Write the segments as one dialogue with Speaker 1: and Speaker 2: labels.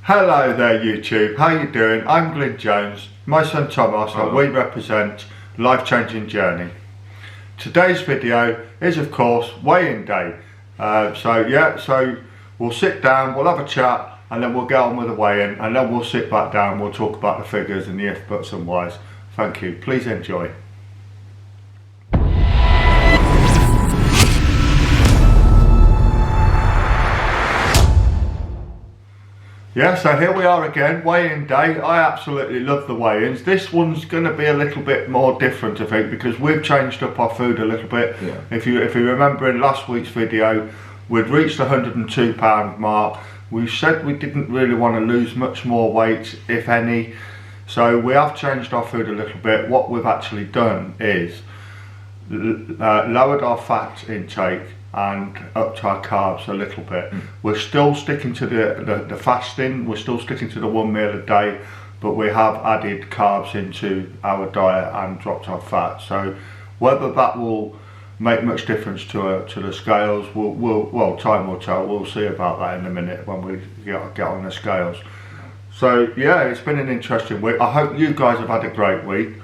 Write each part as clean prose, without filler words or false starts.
Speaker 1: Hello there YouTube, how you doing? I'm Glyn Jones, my son Thomas, and we represent Life Changing Journey. Today's video is of course weigh-in day. So we'll sit down, we'll have a chat, and then we'll get on with the weigh-in, and then we'll sit back down, we'll talk about the figures and the if, buts and whys. Thank you, please enjoy. Yeah, so here we are again, weigh-in day. I absolutely love the weigh-ins. This one's going to be a little bit more different, I think, because we've changed up our food a little bit. Yeah. If you remember in last week's video, we'd reached the £102 mark. We said we didn't really want to lose much more weight, if any. So we have changed our food a little bit. What we've actually done is lowered our fat intake and upped our carbs a little bit. We're still sticking to the fasting, we're still sticking to the 1 meal a day, but we have added carbs into our diet and dropped our fat. So whether that will make much difference to the scales, well, time will tell. We'll see about that in a minute when we get on the scales. So yeah, it's been an interesting week. I hope you guys have had a great week.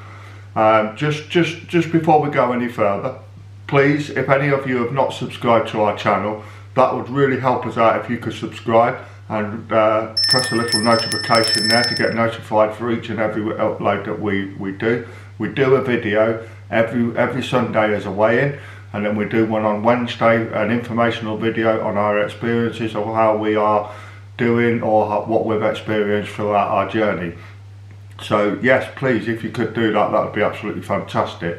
Speaker 1: Just before we go any further, please, if any of you have not subscribed to our channel, that would really help us out if you could subscribe and press a little notification there to get notified for each and every upload that we do. We do a video every Sunday as a weigh-in, and then we do one on Wednesday, an informational video on our experiences of how we are doing or what we've experienced throughout our journey. So yes, please, if you could do that, that would be absolutely fantastic.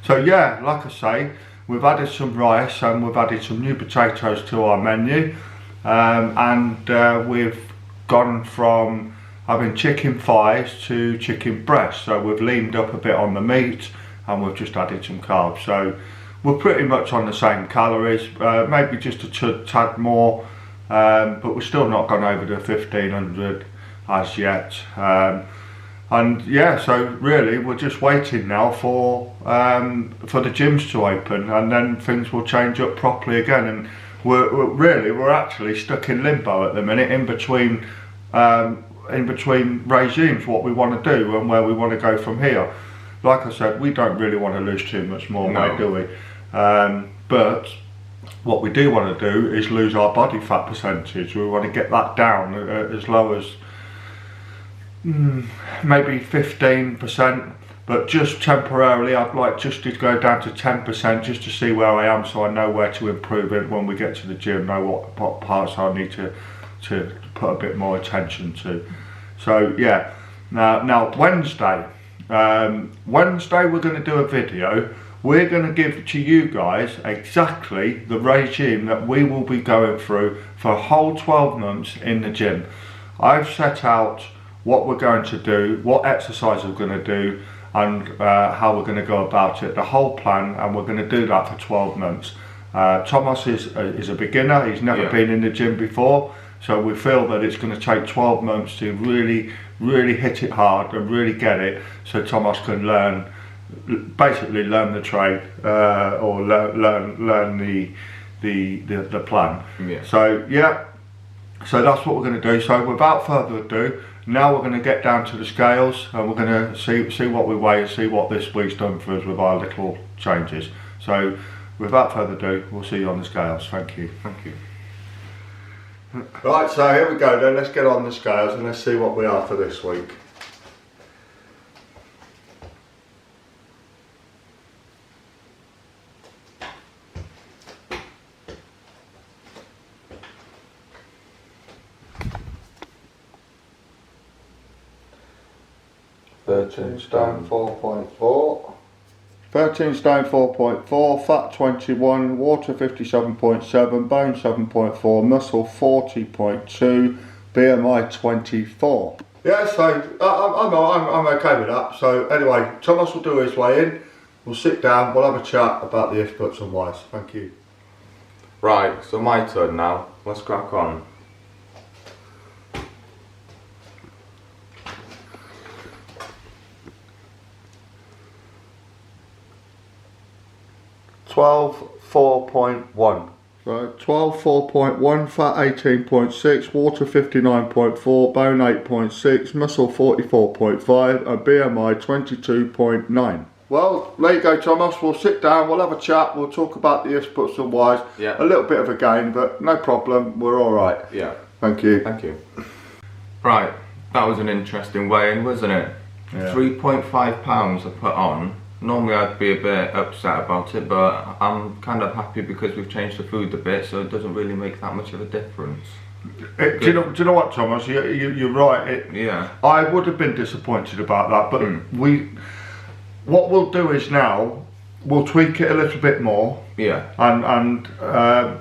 Speaker 1: So yeah, like I say, we've added some rice and we've added some new potatoes to our menu, and we've gone from having chicken thighs to chicken breast. So we've leaned up a bit on the meat and we've just added some carbs. So we're pretty much on the same calories, maybe just a tad more, but we're still not gone over the 1500 as yet. And yeah, so really we're just waiting now for the gyms to open, and then things will change up properly again. And we're actually stuck in limbo at the minute, in between regimes, what we want to do and where we want to go from here. Like I said, we don't really want to lose too much more weight, do we? But what we do want to do is lose our body fat percentage. We want to get that down as low as maybe 15%, but just temporarily I'd like just to go down to 10% just to see where I am, so I know where to improve it when we get to the gym, know what parts I need to put a bit more attention to. So yeah, now Wednesday we're going to do a video. We're going to give to you guys exactly the regime that we will be going through for a whole 12 months in the gym. I've set out what we're going to do, what exercise we're going to do, and how we're going to go about it, the whole plan, and we're going to do that for 12 months. Thomas is a beginner, he's never been in the gym before, so we feel that it's going to take 12 months to really hit it hard and really get it, so Thomas can basically learn the trade, or learn the plan. So yeah, so that's what we're going to do. So without further ado, now we're going to get down to the scales, and we're going to see what we weigh and see what this week's done for us with our little changes. So without further ado, we'll see you on the scales. Thank you. Thank you. Right, so here we go then. Let's get on the scales and let's see what we are for this week. Stone 4.4. 13 stone 4.4, fat 21, water 57.7, bone 7.4, muscle 40.2, BMI 24. Yeah, so I'm okay with that. So anyway, Thomas will do his weigh in. We'll sit down. We'll have a chat about the if, buts and whys. Thank you.
Speaker 2: Right, so my turn now. Let's crack on.
Speaker 1: $12.4.1. So 12, 4.1, fat 18.6, water 59.4, bone 8.6, muscle 44.5, and BMI 22.9. Well, there you go, Thomas. We'll sit down, we'll have a chat, we'll talk about the ifs, buts and whys.
Speaker 2: Yeah.
Speaker 1: A little bit of a game, but no problem, we're all right.
Speaker 2: Yeah.
Speaker 1: Thank you.
Speaker 2: Thank you. Right, that was an interesting weigh-in, wasn't it?
Speaker 1: Yeah.
Speaker 2: 3.5 pounds I put on. Normally I'd be a bit upset about it, but I'm kind of happy because we've changed the food a bit, so it doesn't really make that much of a difference.
Speaker 1: Do you know what, Thomas? You're right.
Speaker 2: Yeah.
Speaker 1: I would have been disappointed about that, but what we'll do is now we'll tweak it a little bit more.
Speaker 2: Yeah.
Speaker 1: And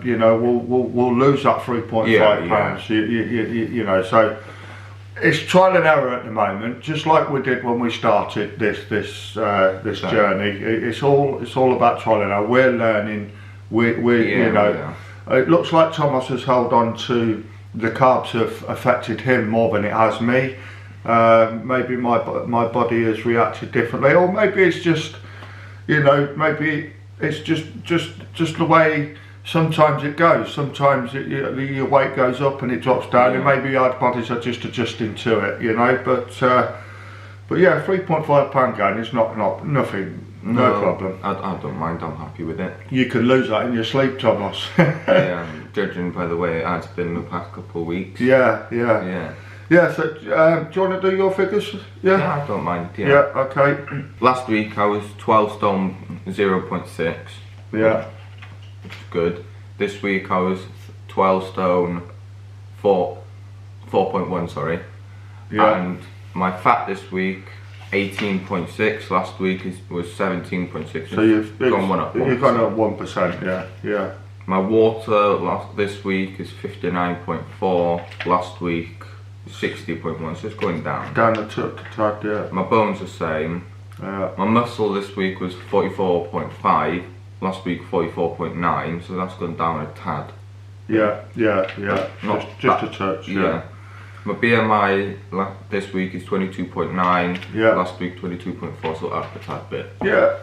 Speaker 1: you know, we'll lose that 3.5 pounds. You know, so it's trial and error at the moment, just like we did when we started this journey. It's all about trial and error. We're learning. You know, it looks like Thomas has held on to the carbs have affected him more than it has me. Maybe my body has reacted differently, or maybe it's just, you know, maybe it's just the way sometimes it goes. Sometimes your weight goes up and it drops down, and maybe our bodies are just adjusting to it, you know. But yeah, 3.5 pound gain is nothing. No problem.
Speaker 2: I don't mind. I'm happy with it.
Speaker 1: You can lose that in your sleep, Thomas.
Speaker 2: Yeah, judging by the way it has been the past couple of weeks.
Speaker 1: Yeah. So, do you want to do your figures?
Speaker 2: Yeah, I don't mind.
Speaker 1: Yeah. Okay.
Speaker 2: Last week I was 12 stone 0.6.
Speaker 1: Yeah.
Speaker 2: Which is good. This week I was 12 stone 4.1. Sorry.
Speaker 1: Yeah.
Speaker 2: And my fat this week 18.6. Last week was 17.6.
Speaker 1: So you've
Speaker 2: gone one up.
Speaker 1: You've gone up 1%. Yeah.
Speaker 2: My water this week is 59.4. Last week 60.1. So it's going down.
Speaker 1: Down a tad, yeah.
Speaker 2: My bones are the same.
Speaker 1: Yeah.
Speaker 2: My muscle this week was 44.5. Last week 44.9. So that's gone down a tad.
Speaker 1: Yeah.
Speaker 2: Not
Speaker 1: just a touch.
Speaker 2: Yeah. My BMI this week is 22.9.
Speaker 1: Yeah.
Speaker 2: Last week 22.4, so up a tad bit.
Speaker 1: Yeah.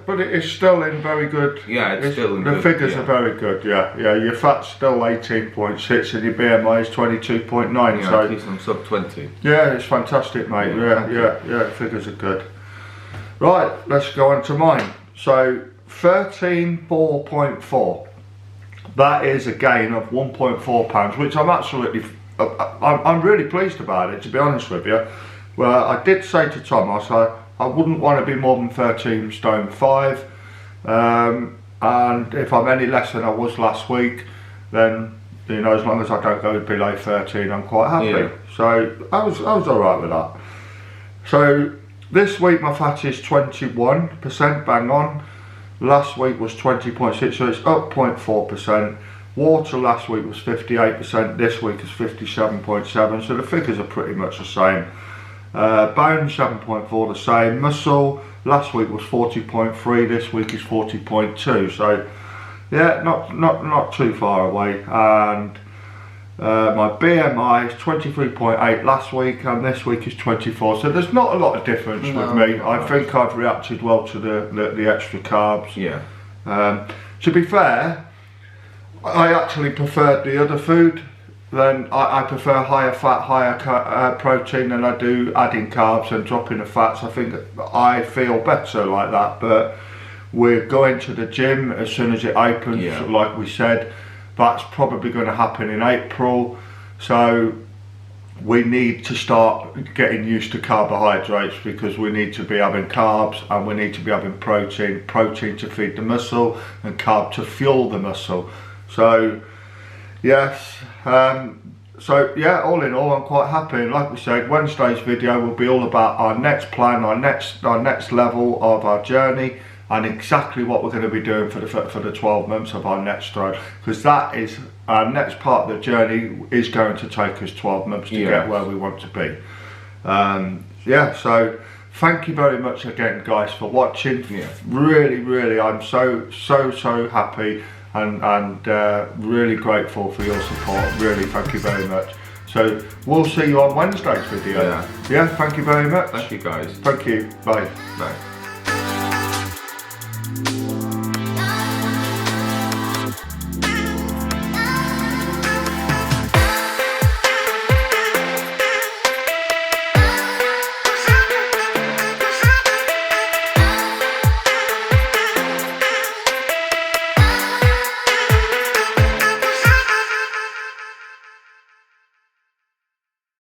Speaker 1: But it is still in very good.
Speaker 2: Yeah, it's still in
Speaker 1: the
Speaker 2: good.
Speaker 1: figures are very good. Yeah. Your fat's still 18.6 and your BMI is 22.9.
Speaker 2: Yeah,
Speaker 1: so
Speaker 2: at least I'm sub 20.
Speaker 1: yeah, it's fantastic, mate. Yeah. Figures are good. Right, let's go on to mine. So 13.4. That is a gain of 1.4 pounds, which I'm really pleased about it, to be honest with you. Well, I did say to Thomas I wouldn't want to be more than 13 stone 5, and if I'm any less than I was last week, then you know, as long as I don't go below 13, I'm quite happy.
Speaker 2: Yeah.
Speaker 1: So I was all right with that. So this week my fat is 21%, bang on. Last week was 20.6, so it's up 0.4%. Water last week was 58%, this week is 57.7, so the figures are pretty much the same. Bone 7.4, the same. Muscle last week was 40.3, this week is 40.2, so yeah, not too far away. And my BMI is 23.8 last week, and this week is 24, so there's not a lot of difference with me. I think I've reacted well to the extra carbs.
Speaker 2: Yeah.
Speaker 1: To be fair, I actually preferred the other food. Then I prefer higher fat, higher protein than I do adding carbs and dropping the fats. I think I feel better like that. But we're going to the gym as soon as it opens, like we said. That's probably going to happen in April. So we need to start getting used to carbohydrates, because we need to be having carbs and we need to be having protein to feed the muscle and carb to fuel the muscle. So yes, so yeah, all in all I'm quite happy. And like we said, Wednesday's video will be all about our next plan, our next level of our journey, and exactly what we're going to be doing for the 12 months of our next stroke, because that is our next part of the journey is going to take us 12 months to get where we want to be. Yeah, so thank you very much again, guys, for watching. Really I'm so happy and really grateful for your support. Really, thank you very much. So we'll see you on Wednesday's video. Yeah, thank you very much.
Speaker 2: Thank you, guys.
Speaker 1: Thank you. Bye.
Speaker 2: Bye.